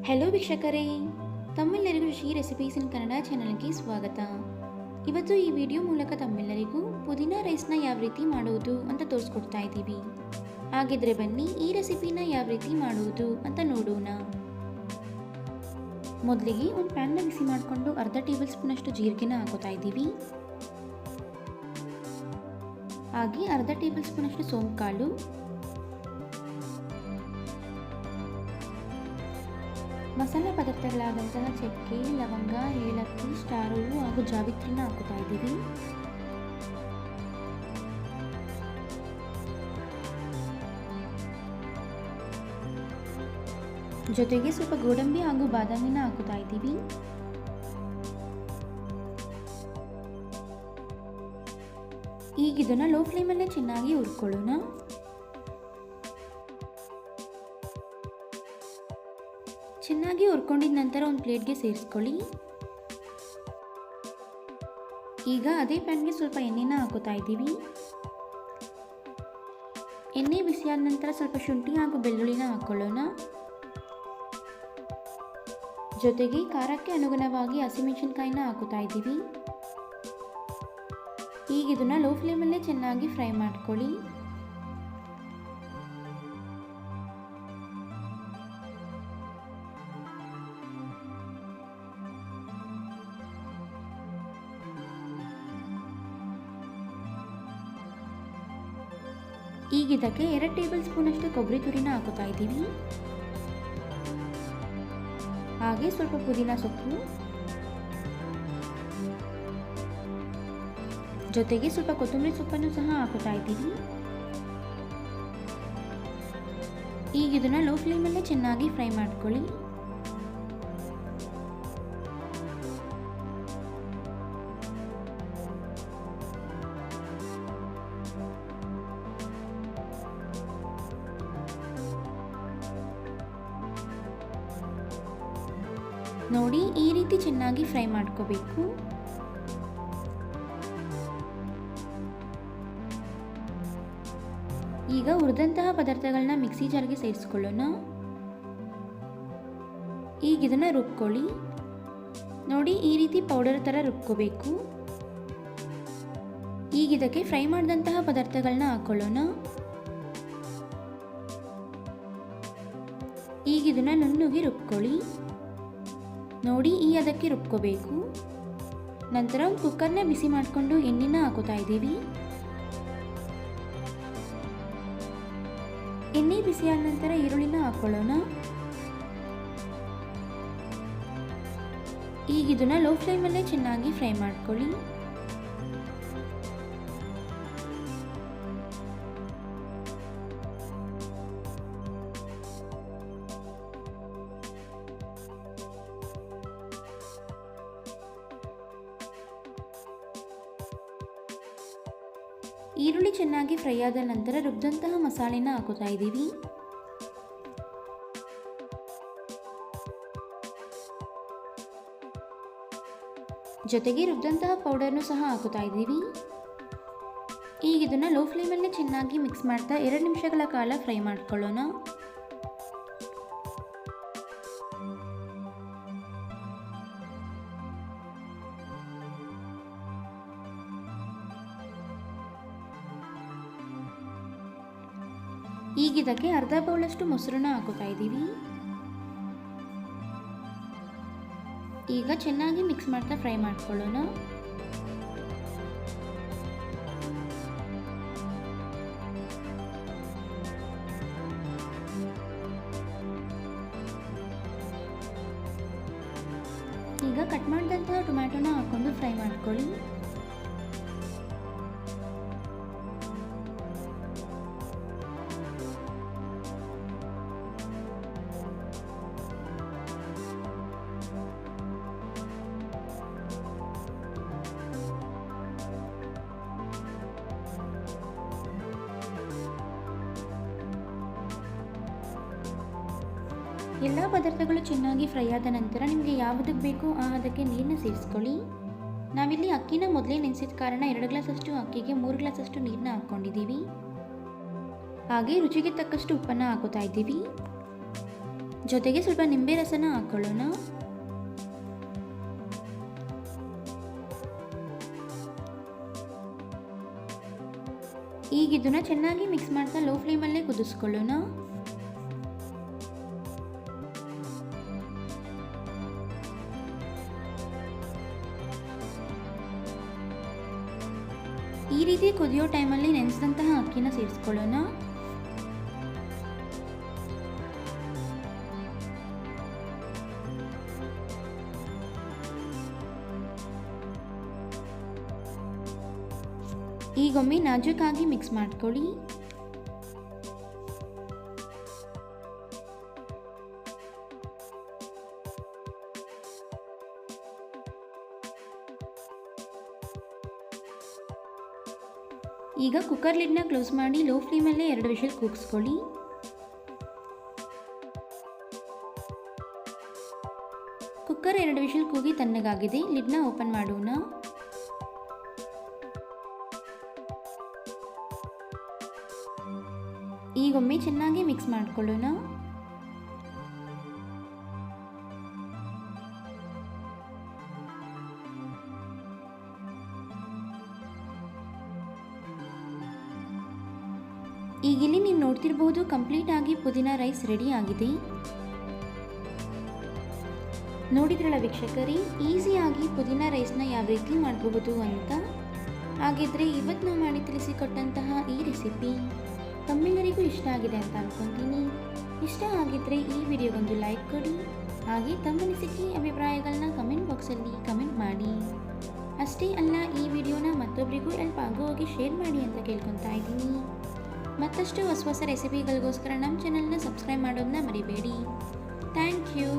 Hello ವೀಕ್ಷಕರೇ, ತಮ್ಮೆಲ್ಲರಿಗೂ Shri recipes ಇನ್ ಕನ್ನಡ ಚಾನಲ್ಗೆ ಸ್ವಾಗತ. ಇವತ್ತು ಈ ವಿಡಿಯೋ ಮೂಲಕ ತಮ್ಮೆಲ್ಲರಿಗೂ ಪುದೀನಾ ರೈಸ್ನ ಯಾವ ರೀತಿ ಮಾಡುವುದು ಅಂತ ತೋರಿಸ್ಕೊಡ್ತಾ ಇದ್ದೀವಿ. ಹಾಗಿದ್ರೆ ಬನ್ನಿ ಈ ರೆಸಿಪಿನ ಯಾವ ರೀತಿ ಮಾಡುವುದು ಅಂತ ನೋಡೋಣ. ಮೊದಲಿಗೆ ಒಂದು ಪ್ಯಾನ್ನ ಬಿಸಿ ಮಾಡಿಕೊಂಡು ಅರ್ಧ ಟೇಬಲ್ ಸ್ಪೂನ್ ಅಷ್ಟು ಜೀರಿಗೆನ ಹಾಕೋತಾ ಇದ್ದೀವಿ. ಹಾಗೆ ಅರ್ಧ ಟೇಬಲ್ ಸ್ಪೂನ್ ಅಷ್ಟು ಸೋಂಪು ಕಾಳು, ಮಸಾಲೆ ಪದಾರ್ಥಗಳಾದಂತಹ ಚಕ್ಕೆ, ಲವಂಗ, ಏಲಕ್ಕಿ, ಸ್ಟಾರ್ ಹೂವು ಹಾಗೂ ಜಾವಿತ್ರಿನ ಹಾಕೋತಾ ಇದ್ದೀವಿ. ಜೊತೆಗೆ ಸ್ವಲ್ಪ ಗೋಡಂಬಿ ಹಾಗೂ ಬಾದಾಮಿನ ಹಾಕೋತಾ ಇದ್ದೀವಿ. ಈಗ ಇದನ್ನ ಲೋ ಫ್ಲೇಮಲ್ಲೇ ಚೆನ್ನಾಗಿ ಹುರ್ಕೊಳ್ಳೋಣ. ಚೆನ್ನಾಗಿ ಹುರ್ಕೊಂಡಿದ ನಂತರ ಒಂದು ಪ್ಲೇಟ್ಗೆ ಸೇರಿಸ್ಕೊಳ್ಳಿ. ಈಗ ಅದೇ ಪ್ಯಾನ್ಗೆ ಸ್ವಲ್ಪ ಎಣ್ಣೆನ ಹಾಕೋತಾ ಇದ್ದೀವಿ. ಎಣ್ಣೆ ಬಿಸಿಯಾದ ನಂತರ ಸ್ವಲ್ಪ ಶುಂಠಿ ಹಾಗೂ ಬೆಳ್ಳುಳ್ಳಿನ ಹಾಕೊಳ್ಳೋಣ. ಜೊತೆಗೆ ಖಾರಕ್ಕೆ ಅನುಗುಣವಾಗಿ ಹಸಿಮೆಣಸಿನಕಾಯಿನ ಹಾಕೋತಾ ಇದ್ದೀವಿ. ಈಗ ಇದನ್ನ ಲೋ ಫ್ಲೇಮಲ್ಲೇ ಚೆನ್ನಾಗಿ ಫ್ರೈ ಮಾಡ್ಕೊಳ್ಳಿ. ಈಗ ಇದಕ್ಕೆ 2 ಟೇಬಲ್ ಸ್ಪೂನ್ ಅಷ್ಟು ಕೊಬ್ಬರಿ ತುರಿನ ಹಾಕೋತಾ ಇದ್ದೀವಿ. ಹಾಗೆ ಸ್ವಲ್ಪ ಪುದೀನ ಸೊಪ್ಪು, ಜೊತೆಗೆ ಸ್ವಲ್ಪ ಕೊತ್ತಂಬರಿ ಸೊಪ್ಪನ್ನು ಸಹ ಹಾಕೋತಾ ಇದ್ದೀವಿ. ಈಗ ಇದನ್ನ ಲೋ ಫ್ಲೇಮಲ್ಲೇ ಚೆನ್ನಾಗಿ ಫ್ರೈ ಮಾಡ್ಕೊಳ್ಳಿ. ನೋಡಿ, ಈ ರೀತಿ ಚೆನ್ನಾಗಿ ಫ್ರೈ ಮಾಡ್ಕೋಬೇಕು. ಈಗ ಹುರಿದಂತಹ ಪದಾರ್ಥಗಳನ್ನ ಮಿಕ್ಸಿ ಜಾರ್ಗೆ ಸೇರಿಸ್ಕೊಳ್ಳೋಣ. ಈಗ ಇದನ್ನ ರುಬ್ಕೊಳ್ಳಿ. ನೋಡಿ, ಈ ರೀತಿ ಪೌಡರ್ ಥರ ರುಬ್ಕೋಬೇಕು. ಈಗ ಇದಕ್ಕೆ ಫ್ರೈ ಮಾಡಿದಂತಹ ಪದಾರ್ಥಗಳನ್ನ ಹಾಕೊಳ್ಳೋಣ. ಈಗ ಇದನ್ನ ನುಣ್ಣಗೆ ರುಬ್ಕೊಳ್ಳಿ. ನೋಡಿ, ಈ ಅದಕ್ಕೆ ರುಬ್ಕೋಬೇಕು. ನಂತರ ಒಂದು ಕುಕ್ಕರ್ನ ಬಿಸಿ ಮಾಡಿಕೊಂಡು ಎಣ್ಣೆನ ಹಾಕೋತಾ ಇದ್ದೀವಿ. ಎಣ್ಣೆ ಬಿಸಿಯಾದ ನಂತರ ಈರುಳ್ಳಿನ ಹಾಕೊಳ್ಳೋಣ. ಈಗ ಇದನ್ನ ಲೋ ಫ್ಲೇಮಲ್ಲೇ ಚೆನ್ನಾಗಿ ಫ್ರೈ ಮಾಡ್ಕೊಳ್ಳಿ. ಈರುಳ್ಳಿ ಚೆನ್ನಾಗಿ ಫ್ರೈ ಆದ ನಂತರ ರುಬ್ಬಿದಂತಹ ಮಸಾಲೆನ ಹಾಕೋತಾ ಇದ್ದೀವಿ. ಜೊತೆಗೆ ರುಬ್ಬಿದಂತಹ ಪೌಡರ್ನು ಸಹ ಹಾಕೋತಾ ಇದ್ದೀವಿ. ಈಗ ಇದನ್ನ ಲೋ ಫ್ಲೇಮಲ್ಲೇ ಚೆನ್ನಾಗಿ ಮಿಕ್ಸ್ ಮಾಡ್ತಾ 2 ನಿಮಿಷಗಳ ಕಾಲ ಫ್ರೈ ಮಾಡ್ಕೊಳ್ಳೋಣ. ಈಗ ಇದಕ್ಕೆ ಅರ್ಧ ಬೌಲಷ್ಟು ಮೊಸರನ್ನ ಹಾಕೋತಾ ಇದ್ದೀವಿ. ಈಗ ಚೆನ್ನಾಗಿ ಮಿಕ್ಸ್ ಮಾಡ್ತಾ ಫ್ರೈ ಮಾಡ್ಕೊಳ್ಳೋಣ. ಈಗ ಕಟ್ ಮಾಡಿದಂತಹ ಟೊಮ್ಯಾಟೋನ ಹಾಕೊಂಡು ಫ್ರೈ ಮಾಡ್ಕೊಳ್ಳಿ. ಎಲ್ಲ ಪದಾರ್ಥಗಳು ಚೆನ್ನಾಗಿ ಫ್ರೈ ಆದ ನಂತರ ನಿಮಗೆ ಯಾವುದಕ್ಕೆ ಬೇಕೋ ಅದಕ್ಕೆ ನೀರನ್ನ ಸೇರಿಸ್ಕೊಳ್ಳಿ. ನಾವಿಲ್ಲಿ ಅಕ್ಕಿನ ಮೊದಲೇ ನೆನೆಸಿದ ಕಾರಣ 2 ಗ್ಲಾಸಷ್ಟು ಅಕ್ಕಿಗೆ 3 ಗ್ಲಾಸಷ್ಟು ನೀರನ್ನ ಹಾಕ್ಕೊಂಡಿದ್ದೀವಿ. ಹಾಗೆ ರುಚಿಗೆ ತಕ್ಕಷ್ಟು ಉಪ್ಪನ್ನು ಹಾಕೋತಾ ಇದ್ದೀವಿ. ಜೊತೆಗೆ ಸ್ವಲ್ಪ ನಿಂಬೆ ರಸನ ಹಾಕ್ಕೊಳ್ಳೋಣ. ಈಗ ಇದನ್ನು ಚೆನ್ನಾಗಿ ಮಿಕ್ಸ್ ಮಾಡ್ತಾ ಲೋ ಫ್ಲೇಮಲ್ಲೇ ಕುದಿಸ್ಕೊಳ್ಳೋಣ. ಈ ರೀತಿ ಕುದಿಯೋ ಟೈಮಲ್ಲಿ ನೆನೆಸಿದಂತಹ ಅಕ್ಕಿನ ಸೇರಿಸ್ಕೊಳ್ಳೋಣ. ಈಗೊಮ್ಮೆ ನಾಜೂಕಾಗಿ ಮಿಕ್ಸ್ ಮಾಡ್ಕೊಳ್ಳಿ. ಈಗ ಕುಕ್ಕರ್ ಲಿಡ್ನ ಕ್ಲೋಸ್ ಮಾಡಿ ಲೋ ಫ್ಲೇಮಲ್ಲೇ 2 ವಿಷಲ್ ಕೂಗಿಸ್ಕೊಳ್ಳಿ. ಕುಕ್ಕರ್ 2 ವಿಷಲ್ ಕೂಗಿ ತಣ್ಣಗಾಗಿದೆ. ಲಿಡ್ನ ಓಪನ್ ಮಾಡೋಣ. ಈಗೊಮ್ಮೆ ಚೆನ್ನಾಗಿ ಮಿಕ್ಸ್ ಮಾಡ್ಕೊಳ್ಳೋಣ. ಈಗಿಲ್ಲಿ ನೀವು ನೋಡ್ತಿರಬಹುದು ಕಂಪ್ಲೀಟ್ ಆಗಿ ಪುದೀನಾ ರೈಸ್ ರೆಡಿ ಆಗಿದೆ. ನೋಡಿದ್ರಲ್ಲ ವೀಕ್ಷಕರೇ, ಈಸಿಯಾಗಿ ಪುದೀನಾ ರೈಸ್ನ ಯಾವ ರೀತಿ ಮಾಡಬಹುದು ಅಂತ. ಹಾಗಿದ್ರೆ ಇವತ್ತು ನಾವು ಮಾಡಿ ತಿಳಿಸಿಕೊಟ್ಟಂತಹ ಈ ರೆಸಿಪಿ ತಮ್ಮೆಲ್ಲರಿಗೂ ಇಷ್ಟ ಆಗಿದೆ ಅಂತ ಅನ್ಕೊತೀನಿ. ಇಷ್ಟ ಆಗಿದ್ರೆ ಈ ವಿಡಿಯೋಗೊಂದು ಲೈಕ್ ಕೊಡಿ. ಹಾಗೆ ತಮ್ಮ ಅನಿಸಿಕೆ ಅಭಿಪ್ರಾಯಗಳನ್ನ ಕಮೆಂಟ್ ಬಾಕ್ಸಲ್ಲಿ ಕಮೆಂಟ್ ಮಾಡಿ. ಅಷ್ಟೇ ಅಲ್ಲ, ಈ ವಿಡಿಯೋನ ಮತ್ತೊಬ್ಬರಿಗೂ ಹೆಲ್ಪ್ ಆಗೋ ಹಾಗೆ ಶೇರ್ ಮಾಡಿ ಅಂತ ಕೇಳ್ಕೊತಾ ಇದ್ದೀನಿ. ಮತ್ತಷ್ಟು ಹೊಸ ಹೊಸ ರೆಸಿಪಿಗಳಿಗೋಸ್ಕರ ನಮ್ಮ ಚಾನಲ್ನ ಸಬ್ಸ್ಕ್ರೈಬ್ ಮಾಡೋದನ್ನ ಮರಿಬೇಡಿ. Thank you.